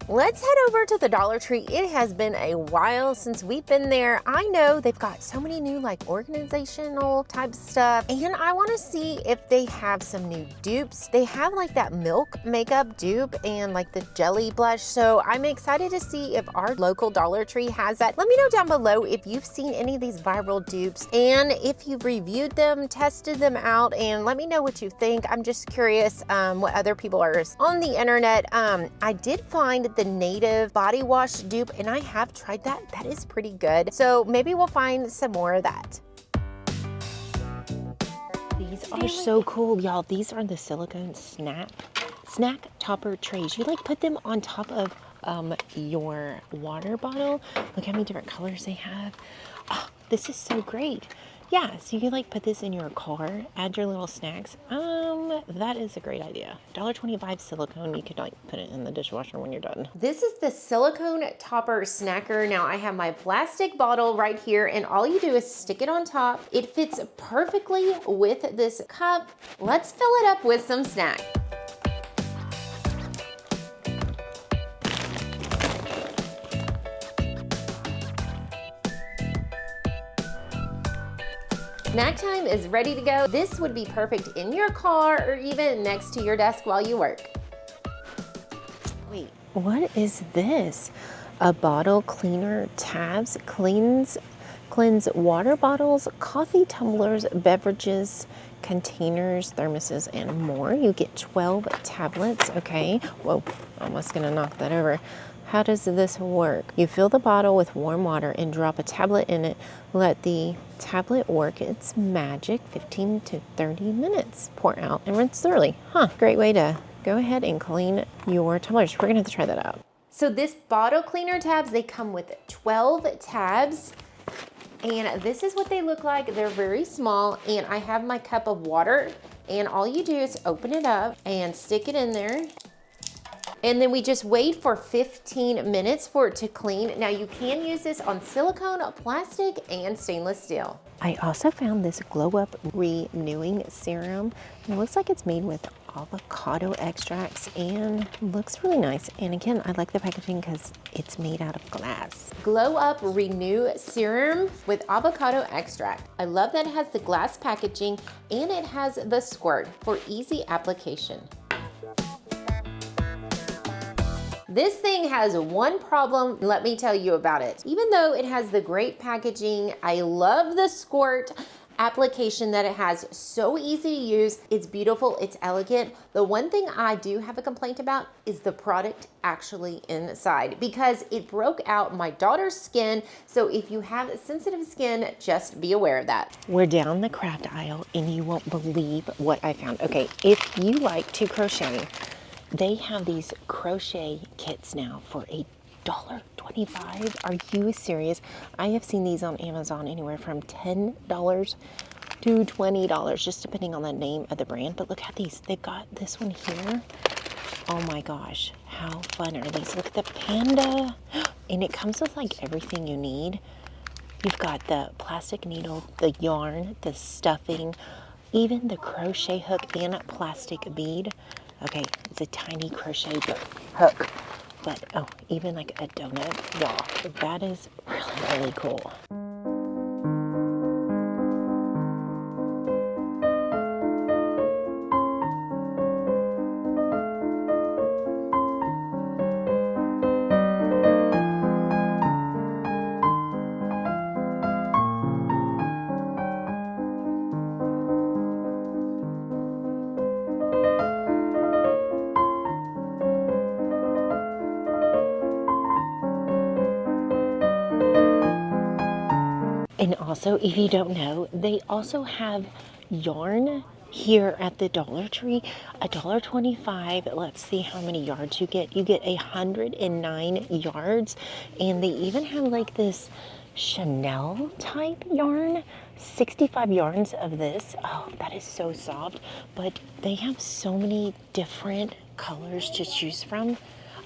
Let's head over to the Dollar Tree. It has been a while since we've been there. I know they've got so many new like organizational type stuff, and I want to see if they have some new dupes. They have like that milk makeup dupe and like the jelly blush, so I'm excited to see if our local Dollar Tree has that. Let me know down below if you've seen any of these viral dupes and if you've reviewed them, tested them out, and let me know what you think. I'm just curious what other people are on the internet. I did find the native body wash dupe, and I have tried that. That is pretty good. So maybe we'll find some more of that. These are so cool, y'all. These are the silicone snack topper trays. You like put them on top of your water bottle. Look how many different colors they have. Oh, this is so great. Yeah, so you can like put this in your car, add your little snacks. That is a great idea. $1.25 silicone, you could like put it in the dishwasher when you're done. This is the silicone topper snacker. Now I have my plastic bottle right here, and all you do is stick it on top. It fits perfectly with this cup. Let's fill it up with some snack. Snack time is ready to go. This would be perfect in your car or even next to your desk while you work. Wait, what is this? A bottle cleaner tabs, cleanse water bottles, coffee tumblers, beverages, containers, thermoses, and more. You get 12 tablets, okay. Whoa, almost gonna knock that over. How does this work? You fill the bottle with warm water and drop a tablet in it. Let the tablet work its magic 15 to 30 minutes. Pour out and rinse thoroughly. Great way to go ahead and clean your tumblers. We're gonna have to try that out. So this bottle cleaner tabs, they come with 12 tabs. And this is what they look like. They're very small, and I have my cup of water, and all you do is open it up and stick it in there. And then we just wait for 15 minutes for it to clean. Now you can use this on silicone, plastic, and stainless steel. I also found this glow up renewing serum. It looks like it's made with avocado extracts and looks really nice. And again, I like the packaging because it's made out of glass. Glow Up Renew Serum with avocado extract. I love that it has the glass packaging and it has the squirt for easy application. This thing has one problem, let me tell you about it. Even though it has the great packaging, I love the squirt application that it has. So easy to use, it's beautiful, it's elegant. The one thing I do have a complaint about is the product actually inside, because it broke out my daughter's skin. So if you have sensitive skin, just be aware of that. We're down the craft aisle and you won't believe what I found. Okay, if you like to crochet, they have these crochet kits now for $1.25. Are you serious? I have seen these on Amazon anywhere from $10 to $20, just depending on the name of the brand. But look at these. They've got this one here. Oh my gosh, how fun are these? Look at the panda. And it comes with like everything you need. You've got the plastic needle, the yarn, the stuffing, even the crochet hook and a plastic bead. Okay, it's a tiny crochet hook, but oh, even like a donut. Wow, that is really, really cool. And also, if you don't know, they also have yarn here at the Dollar Tree. $1.25. Let's see how many yards you get. You get 109 yards. And they even have like this Chanel type yarn. 65 yards of this. Oh, that is so soft. But they have so many different colors to choose from.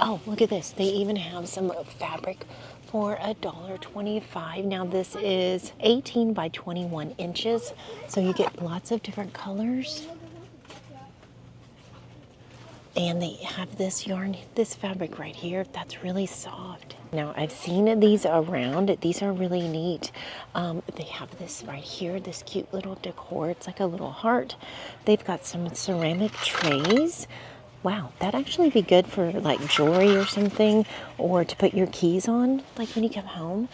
Oh, look at this. They even have some fabric for $1.25. Now this is 18 by 21 inches. So you get lots of different colors. And they have this yarn, this fabric right here, that's really soft. Now, I've seen these around. These are really neat. They have this right here, this cute little decor. It's like a little heart. They've got some ceramic trays. Wow, that'd actually be good for like jewelry or something, or to put your keys on, like when you come home.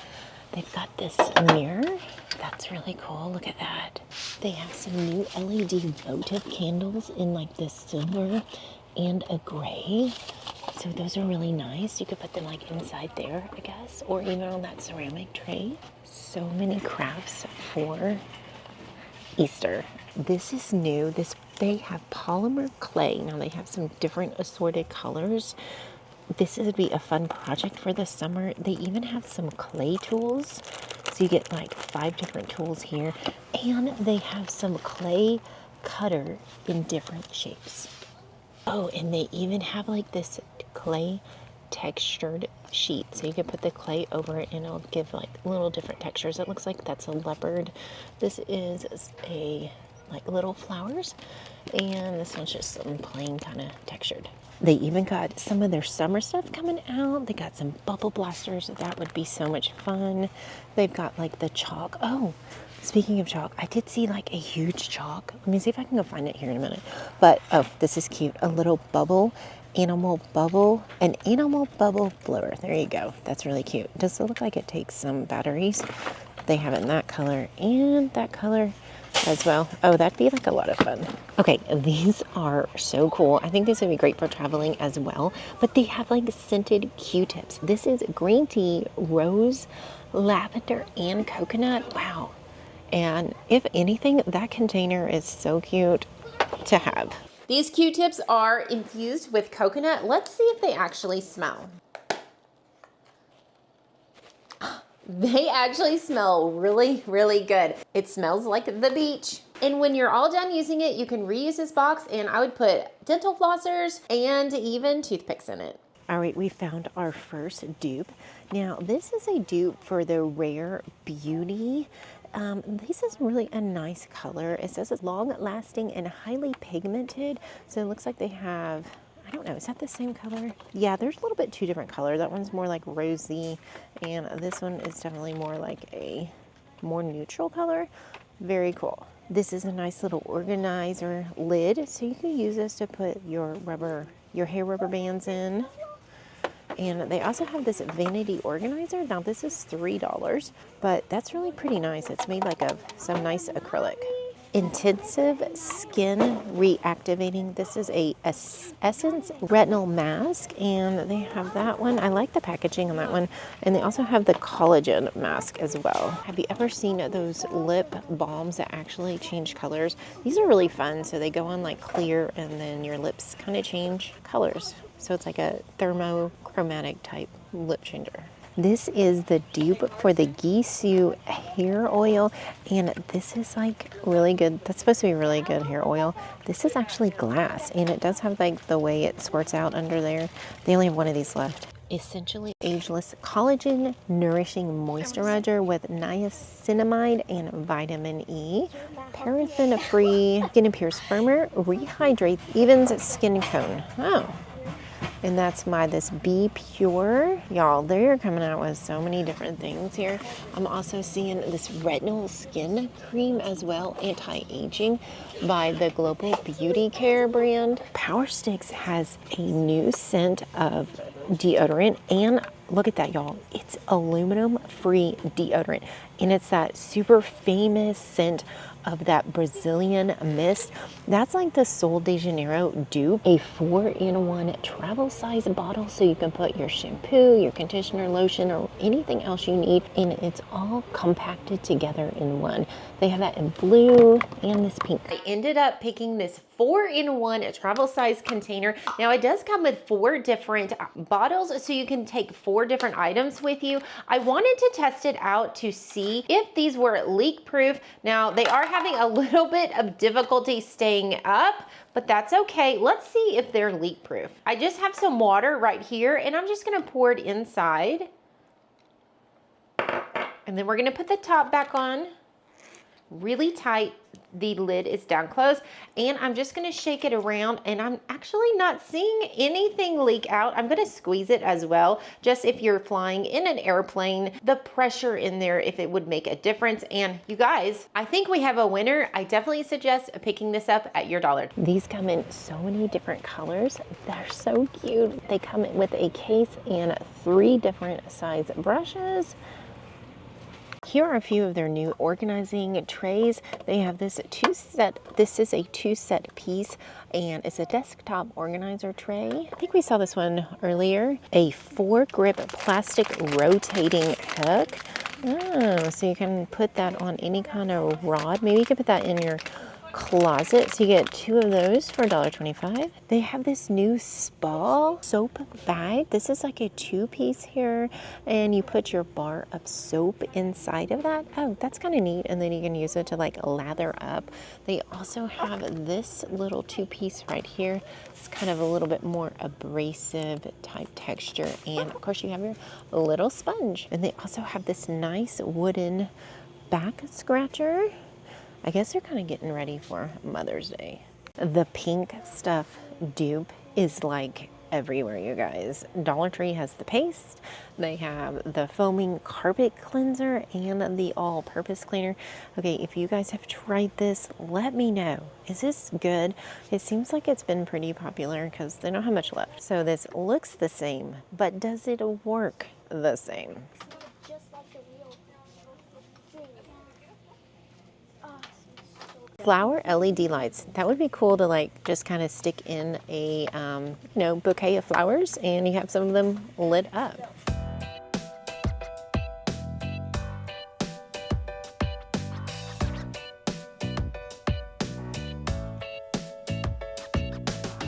They've got this mirror. That's really cool. Look at that. They have some new LED votive candles in like this silver and a gray. So those are really nice. You could put them like inside there, I guess, or even on that ceramic tray. So many crafts for Easter. This is new. They have polymer clay. Now they have some different assorted colors. This would be a fun project for the summer. They even have some clay tools. So you get like 5 different tools here. And they have some clay cutter in different shapes. Oh, and they even have like this clay textured sheet. So you can put the clay over it and it'll give like little different textures. It looks like that's a leopard. This is a like little flowers. And this one's just some plain kind of textured. They even got some of their summer stuff coming out. They got some bubble blasters. That would be so much fun. They've got like the chalk. Oh, speaking of chalk, I did see like a huge chalk. Let me see if I can go find it here in a minute. But, oh, this is cute. A little bubble, an animal bubble blower. There you go. That's really cute. Does it look like it takes some batteries? They have it in that color and that color as well. Oh, that'd be like a lot of fun. Okay, these are so cool. I think these would be great for traveling as well. But they have like scented Q-tips. This is green tea, rose, lavender, and coconut. Wow. And if anything, that container is so cute to have. These Q-tips are infused with coconut. Let's see if they actually smell. They actually smell really, really good. It smells like the beach. And when you're all done using it, you can reuse this box, and I would put dental flossers and even toothpicks in it. All right, we found our first dupe. Now, this is a dupe for the Rare Beauty. This is really a nice color. It says it's long-lasting and highly pigmented. So it looks like they have, I don't know, is that the same color? Yeah, there's a little bit 2 different colors. That one's more like rosy, and this one is definitely more like a more neutral color. Very cool. This is a nice little organizer lid, so you can use this to put your hair rubber bands in. And they also have this vanity organizer. Now this is $3, but that's really pretty nice. It's made like of some nice acrylic. Intensive Skin Reactivating. This is a Essence Retinol Mask, and they have that one. I like the packaging on that one. And they also have the collagen mask as well. Have you ever seen those lip balms that actually change colors? These are really fun. So they go on like clear, and then your lips kind of change colors. So it's like a thermochromatic type lip changer. This is the dupe for the Gisou hair oil, and this is like really good. That's supposed to be really good hair oil. This is actually glass, and it does have like the way it squirts out under there. They only have one of these left. Essentially ageless collagen nourishing moisturizer with niacinamide and vitamin E. Paraffin free, skin appears firmer, rehydrates, evens skin tone. Oh. And that's this Be Pure. Y'all, they're coming out with so many different things here. I'm also seeing this retinol skin cream as well, anti-aging, by the Global Beauty Care brand. Power Sticks has a new scent of deodorant, and look at that, y'all. It's aluminum-free deodorant, and it's that super famous scent of that Brazilian mist. That's like the Sol de Janeiro dupe, a 4-in-1 travel size bottle, so you can put your shampoo, your conditioner, lotion, or anything else you need, and it's all compacted together in one. They have that in blue and this pink. I ended up picking this 4-in-1 travel size container. Now it does come with 4 different bottles, so you can take 4 different items with you. I wanted to test it out to see if these were leak proof. Now they are having a little bit of difficulty staying up, but that's okay. Let's see if they're leak proof. I just have some water right here, and I'm just gonna pour it inside. And then we're gonna put the top back on really tight. the lid is down closed, and I'm just gonna shake it around, and I'm actually not seeing anything leak out. I'm gonna squeeze it as well, just if you're flying in an airplane, the pressure in there, if it would make a difference. And you guys, I think we have a winner. I definitely suggest picking this up at your Dollar. These come in so many different colors. They're so cute. They come with a case and 3 different size brushes. Here are a few of their new organizing trays. They have this this is a 2-set piece, and it's a desktop organizer tray. I think we saw this one earlier. A 4-grip plastic rotating hook. Oh, so you can put that on any kind of rod. Maybe you could put that in your closet. So you get 2 of those for $1.25. They have this new spa soap bag. This is like a 2-piece here, and you put your bar of soap inside of that. Oh, that's kind of neat. And then you can use it to like lather up. They also have this little 2-piece right here. It's kind of a little bit more abrasive type texture, and of course you have your little sponge. And they also have this nice wooden back scratcher. I guess they're kind of getting ready for Mother's Day. The pink stuff dupe is like everywhere, you guys. Dollar Tree has the paste. They have the foaming carpet cleanser and the all-purpose cleaner. Okay, if you guys have tried this, let me know. Is this good? It seems like it's been pretty popular because they don't have much left. So this looks the same, but does it work the same? Flower LED lights. That would be cool to like just kind of stick in a you know, bouquet of flowers, and you have some of them lit up.